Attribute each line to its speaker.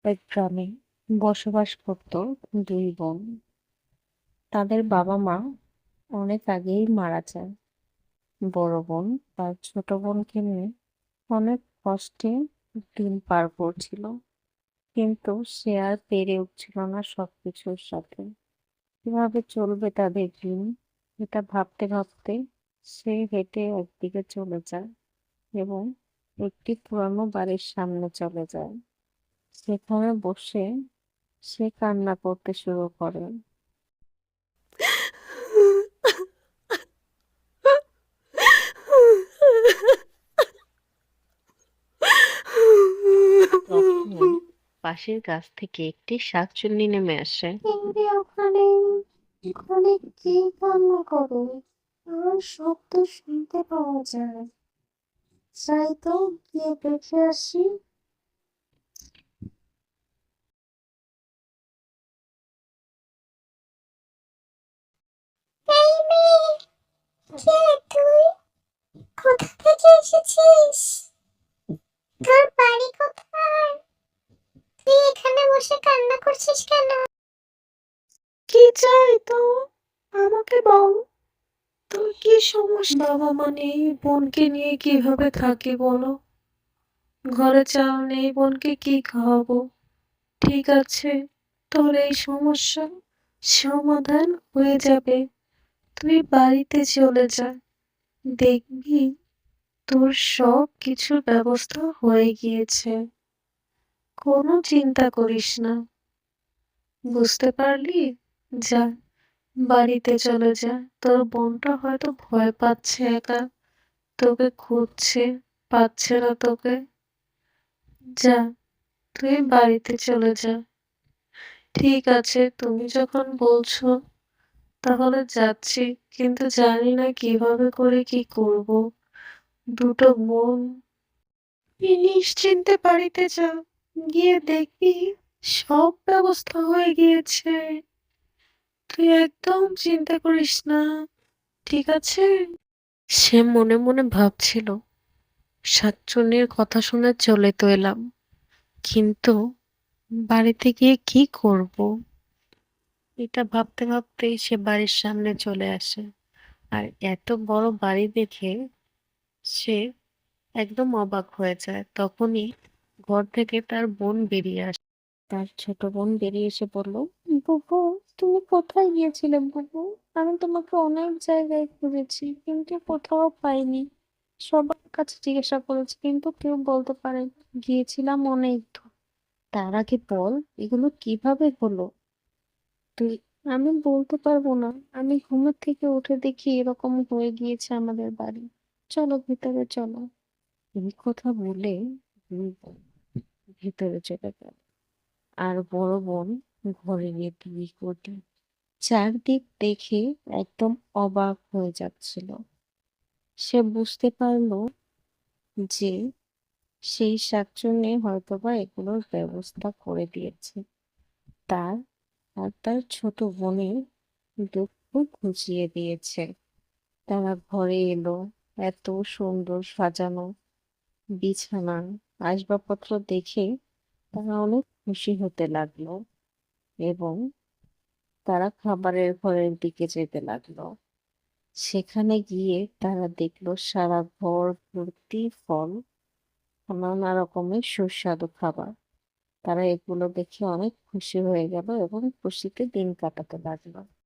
Speaker 1: এক গ্রামে বসবাস করত দুই বোন। তাদের বাবা মা অনেক আগেই মারা যায়। বড় বোন তার ছোট বোনকে নিয়ে অনেক কষ্টে দিন পার করছিল, কিন্তু সে আর পেরে উঠছিল না সবকিছুর সাথে। কিভাবে চলবে তাদের দিন, এটা ভাবতে ভাবতে সে হেঁটে একদিকে চলে যায় এবং একটি পুরানো বাড়ির সামনে চলে যায়। সেখানে বসে সে কান্না করতে শুরু করে। তখনই পাশের গাছ থেকে একটি শাকচুন্নি নেমে আসে।
Speaker 2: চিংড়ি ওখানে ওখানে কে কান্না করে? আর শব্দ শুনতে পাওয়া যায়। যাই তো গিয়ে দেখে আসি। এই মেয়ে, কে তুই? কোথা থেকে এসেছিস? তোর বাড়ি কোথায়? তুই এখানে বসে কান্না করছিস কেন? কি চাই তো? আমাকে বল, তোর কি সমস্যা? বাবা মা নেই, বোনকে নিয়ে কিভাবে থাকি বলো? ঘরে চাল নেই, বোনকে কি খাওয়াবো? ঠিক আছে, তোর এই সমস্যা সমাধান হয়ে যাবে। তুই বাড়িতে চলে যা, দেখবি তোর সব কিছুর ব্যবস্থা হয়ে গিয়েছে। কোনো চিন্তা করিস না, বুঝতে পারলি? যা, বাড়িতে চলে যা। তোর বোনটা হয়তো ভয় পাচ্ছে একা, তোকে খুঁজছে, পাচ্ছে না তোকে। যা, তুই বাড়িতে চলে যা। ঠিক আছে, তুমি যখন বলছো তাহলে যাচ্ছি, কিন্তু জানি না কিভাবে করে কি করব। দুটো বোন। তুই নিশ্চিন্তে বাড়িতে যা, গিয়ে দেখবি সব ব্যবস্থা হয়ে গিয়েছে। তুই একদম চিন্তা করিস না, ঠিক আছে?
Speaker 1: সে মনে মনে ভাবছিল, শাকচুন্নির কথা শুনে চলে তো এলাম, কিন্তু বাড়িতে গিয়ে কি করব? এটা ভাবতে ভাবতে সে বাড়ির সামনে চলে আসে। আর এত বড় বাড়ি দেখে সে একদম অবাক হয়ে যায়। তখনই ঘর থেকে তার বোন বেরিয়ে আসে। তার ছোট বোন বেরিয়ে এসে বলল, বুবু, তুমি কোথায় গিয়েছিলে বুবু? আমি তোমাকে অনেক জায়গায় খুঁজেছি, কিন্তু কোথাও পাইনি। সবার কাছে জিজ্ঞাসা করেছি, কিন্তু কেউ বলতে পারে গিয়েছিলাম অনেক দূর। তার আগে বল, এগুলো কিভাবে হলো? তুই আমি বলতে পারবো না। আমি ঘুমের থেকে উঠে দেখি এরকম হয়ে গিয়েছে আমাদের বাড়ি। চলো ভিতরে চলো। এই কথা বলে দুই বোন ভিতরে চলে গেল। আর বড় বোন ঘরে গিয়ে টিভি করতে চারদিক দেখে একদম অবাক হয়ে যাচ্ছিল। সে বুঝতে পারলো যে সেই শাকচুন্নি হয়তোবা এগুলোর ব্যবস্থা করে দিয়েছে। তার আর তার ছোট বোনের দুঃখ ঘুচিয়ে দিয়েছে। তারা ঘরে এলো। এত সুন্দর সাজানো বিছানা, আসবাবপত্র দেখে তারা অনেক খুশি হতে লাগলো এবং তারা খাবারের ঘরের দিকে যেতে লাগলো। সেখানে গিয়ে তারা দেখলো সারা ঘর ভর্তি ফল, নানা রকমের সুস্বাদু খাবার। তারা এগুলো দেখে অনেক খুশি হয়ে গেল এবং খুশিতে দিন কাটাতে লাগলো।